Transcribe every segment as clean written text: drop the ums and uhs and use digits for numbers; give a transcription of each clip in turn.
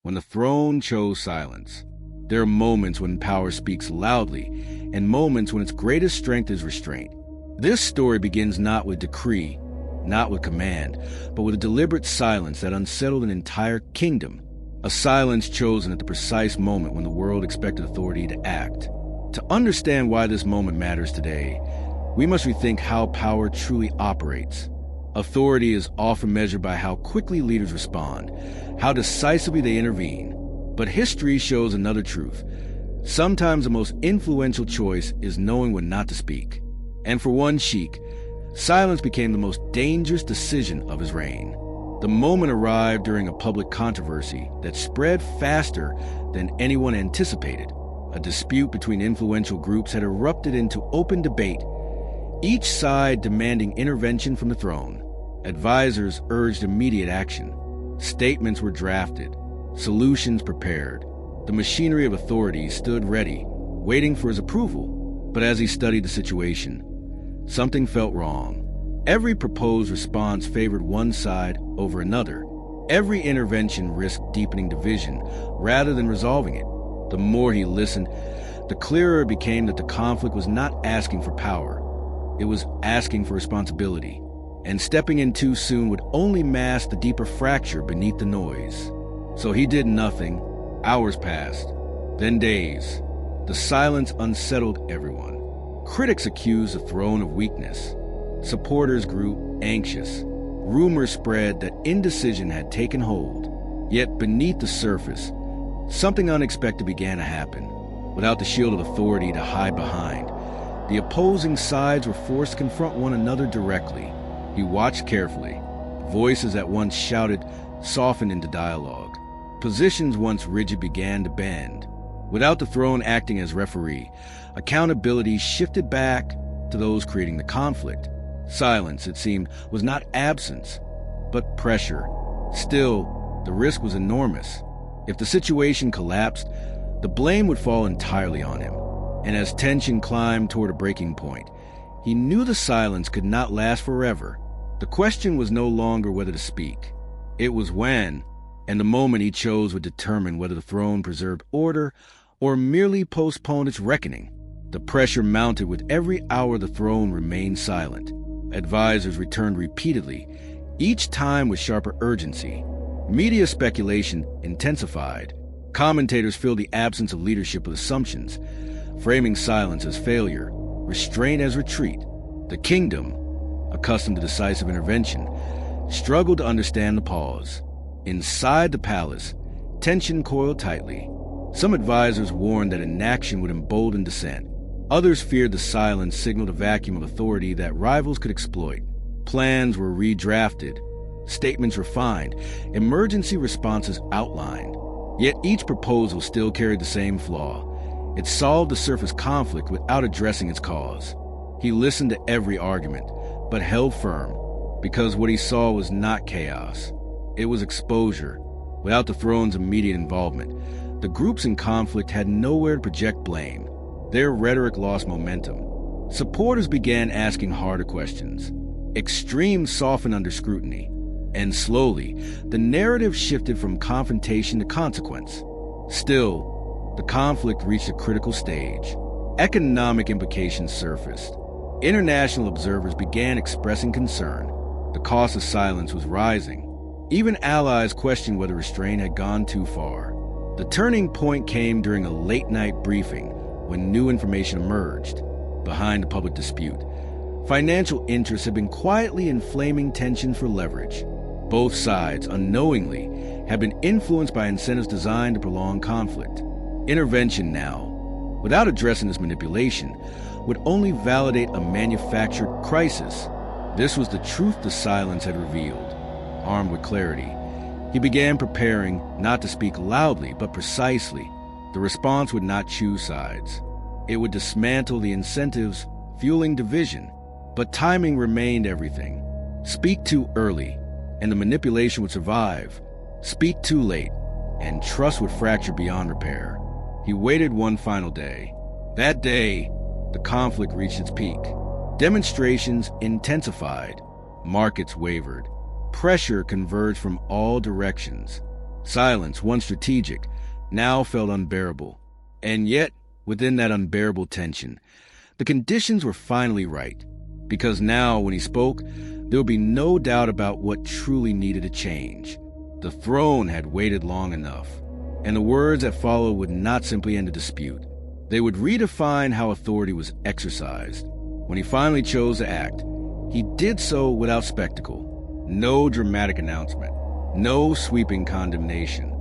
when the throne chose silence. There are moments when power speaks loudly, and moments when its greatest strength is restraint. This story begins not with decree, not with command, but with a deliberate silence that unsettled an entire kingdom. A silence chosen at the precise moment when the world expected authority to act. To understand why this moment matters today, we must rethink how power truly operates. Authority is often measured by how quickly leaders respond, how decisively they intervene. But history shows another truth. Sometimes the most influential choice is knowing when not to speak. And for one sheik, silence became the most dangerous decision of his reign. The moment arrived during a public controversy that spread faster than anyone anticipated. A dispute between influential groups had erupted into open debate, each side demanding intervention from the throne. Advisors urged immediate action. Statements were drafted, solutions prepared. The machinery of authority stood ready, waiting for his approval. But as he studied the situation, something felt wrong. Every proposed response favored one side over another. Every intervention risked deepening division rather than resolving it. The more he listened, the clearer it became that the conflict was not asking for power. It was asking for responsibility. And stepping in too soon would only mask the deeper fracture beneath the noise. So he did nothing. Hours passed, then days. The silence unsettled everyone. Critics accused the throne of weakness. Supporters grew anxious. Rumors spread that indecision had taken hold. Yet beneath the surface, something unexpected began to happen. Without the shield of authority to hide behind, the opposing sides were forced to confront one another directly. He watched carefully. Voices that once shouted softened into dialogue. Positions once rigid began to bend. Without the throne acting as referee, accountability shifted back to those creating the conflict. Silence, it seemed, was not absence, but pressure. Still, the risk was enormous. If the situation collapsed, the blame would fall entirely on him. And as tension climbed toward a breaking point, he knew the silence could not last forever. The question was no longer whether to speak. It was when, and the moment he chose would determine whether the throne preserved order or merely postponed its reckoning. The pressure mounted with every hour the throne remained silent. Advisors returned repeatedly, each time with sharper urgency. Media speculation intensified. Commentators filled the absence of leadership with assumptions, framing silence as failure, restraint as retreat. The kingdom, accustomed to decisive intervention, struggled to understand the pause. Inside the palace, tension coiled tightly. Some advisors warned that inaction would embolden dissent. Others feared the silence signaled a vacuum of authority that rivals could exploit. Plans were redrafted, statements refined, emergency responses outlined. Yet each proposal still carried the same flaw. It solved the surface conflict without addressing its cause. He listened to every argument, but held firm, because what he saw was not chaos. It was exposure. Without the throne's immediate involvement, the groups in conflict had nowhere to project blame. Their rhetoric lost momentum. Supporters began asking harder questions. Extremes softened under scrutiny. And slowly, the narrative shifted from confrontation to consequence. Still, the conflict reached a critical stage. Economic implications surfaced. International observers began expressing concern. The cost of silence was rising. Even allies questioned whether restraint had gone too far. The turning point came during a late-night briefing when new information emerged. Behind the public dispute, financial interests had been quietly inflaming tension for leverage. Both sides, unknowingly, had been influenced by incentives designed to prolong conflict. Intervention now, without addressing this manipulation, would only validate a manufactured crisis. This was the truth the silence had revealed. Armed with clarity, he began preparing not to speak loudly but precisely. The response would not choose sides. It would dismantle the incentives fueling division. But timing remained everything. Speak too early, and the manipulation would survive. Speak too late, and trust would fracture beyond repair. He waited one final day. That day, the conflict reached its peak. Demonstrations intensified. Markets wavered. Pressure converged from all directions. Silence, once strategic, now felt unbearable. And yet, within that unbearable tension, the conditions were finally right. Because now, when he spoke, there would be no doubt about what truly needed to change. The throne had waited long enough, and the words that followed would not simply end a dispute. They would redefine how authority was exercised. When he finally chose to act, he did so without spectacle. No dramatic announcement, no sweeping condemnation.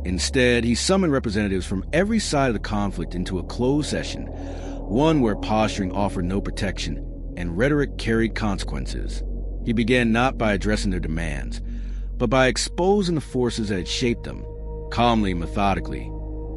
Instead, he summoned representatives from every side of the conflict into a closed session, one where posturing offered no protection and rhetoric carried consequences. He began not by addressing their demands, but by exposing the forces that had shaped them. Calmly, methodically,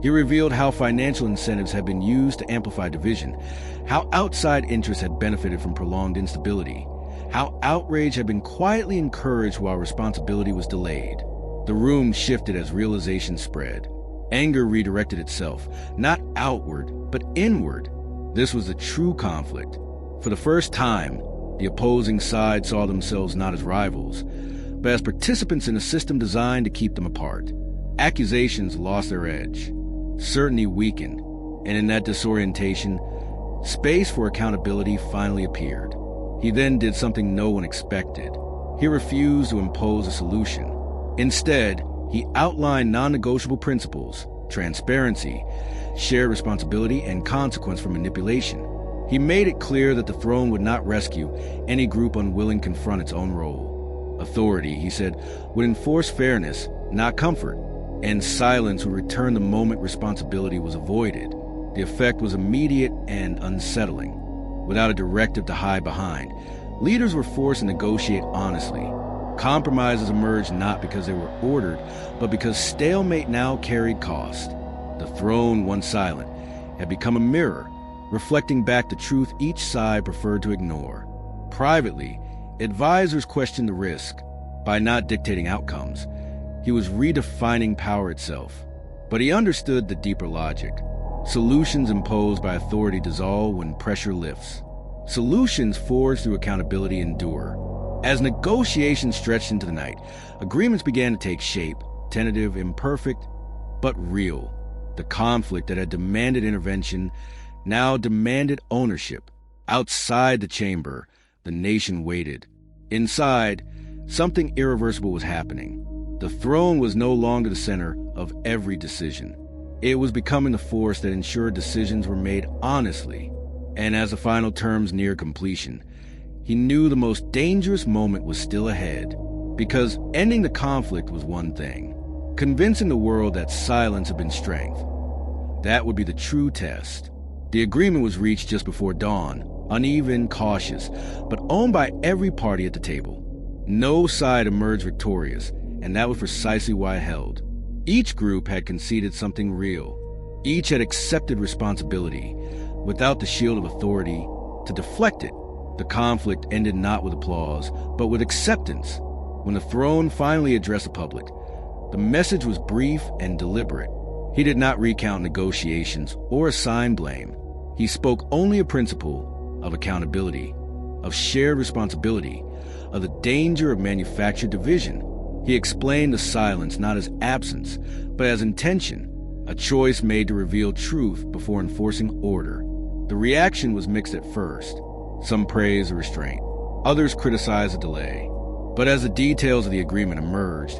he revealed how financial incentives had been used to amplify division, how outside interests had benefited from prolonged instability, how outrage had been quietly encouraged while responsibility was delayed. The room shifted as realization spread. Anger redirected itself, not outward, but inward. This was the true conflict. For the first time, the opposing sides saw themselves not as rivals, but as participants in a system designed to keep them apart. Accusations lost their edge. Certainty weakened, and in that disorientation, space for accountability finally appeared. He then did something no one expected. He refused to impose a solution. Instead, he outlined non-negotiable principles: transparency, shared responsibility, and consequence for manipulation. He made it clear that the throne would not rescue any group unwilling to confront its own role. Authority, he said, would enforce fairness, not comfort, and silence would return the moment responsibility was avoided. The effect was immediate and unsettling. Without a directive to hide behind, leaders were forced to negotiate honestly. Compromises emerged not because they were ordered, but because stalemate now carried cost. The throne, once silent, had become a mirror, reflecting back the truth each side preferred to ignore. Privately, advisors questioned the risk. By not dictating outcomes, he was redefining power itself. But he understood the deeper logic. Solutions imposed by authority dissolve when pressure lifts. Solutions forged through accountability endure. As negotiations stretched into the night, agreements began to take shape, tentative, imperfect, but real. The conflict that had demanded intervention now demanded ownership. Outside the chamber, the nation waited. Inside, something irreversible was happening. The throne was no longer the center of every decision. It was becoming the force that ensured decisions were made honestly. And as the final terms neared completion, he knew the most dangerous moment was still ahead. Because ending the conflict was one thing. Convincing the world that silence had been strength, that would be the true test. The agreement was reached just before dawn, uneven, cautious, but owned by every party at the table. No side emerged victorious, and that was precisely why it held. Each group had conceded something real. Each had accepted responsibility, without the shield of authority to deflect it. The conflict ended not with applause, but with acceptance. When the throne finally addressed the public, the message was brief and deliberate. He did not recount negotiations or assign blame. He spoke only a principle of accountability, of shared responsibility, of the danger of manufactured division. He explained the silence not as absence, but as intention, a choice made to reveal truth before enforcing order. The reaction was mixed at first. Some praised the restraint, others criticized the delay. But as the details of the agreement emerged,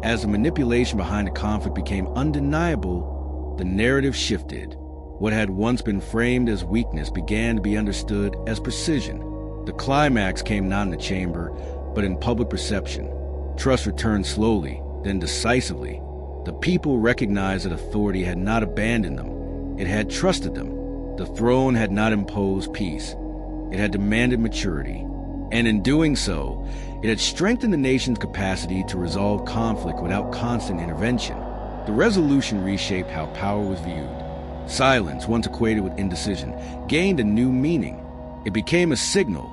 as the manipulation behind the conflict became undeniable, the narrative shifted. What had once been framed as weakness began to be understood as precision. The climax came not in the chamber, but in public perception. Trust returned slowly, then decisively. The people recognized that authority had not abandoned them. It had trusted them. The throne had not imposed peace. It had demanded maturity. And in doing so, it had strengthened the nation's capacity to resolve conflict without constant intervention. The resolution reshaped how power was viewed. Silence, once equated with indecision, gained a new meaning. It became a signal,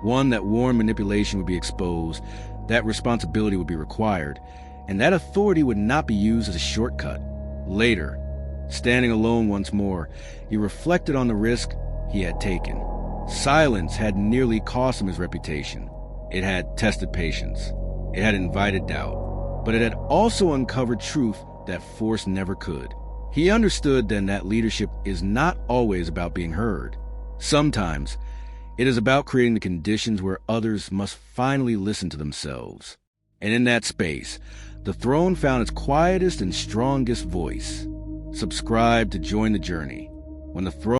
one that warned manipulation would be exposed, that responsibility would be required, and that authority would not be used as a shortcut. Later, standing alone once more, he reflected on the risk he had taken. Silence had nearly cost him his reputation. It had tested patience. It had invited doubt. but it had also uncovered truth that force never could. He understood then that leadership is not always about being heard. Sometimes, it is about creating the conditions where others must finally listen to themselves. And in that space, the throne found its quietest and strongest voice. Subscribe to join the journey. When the throne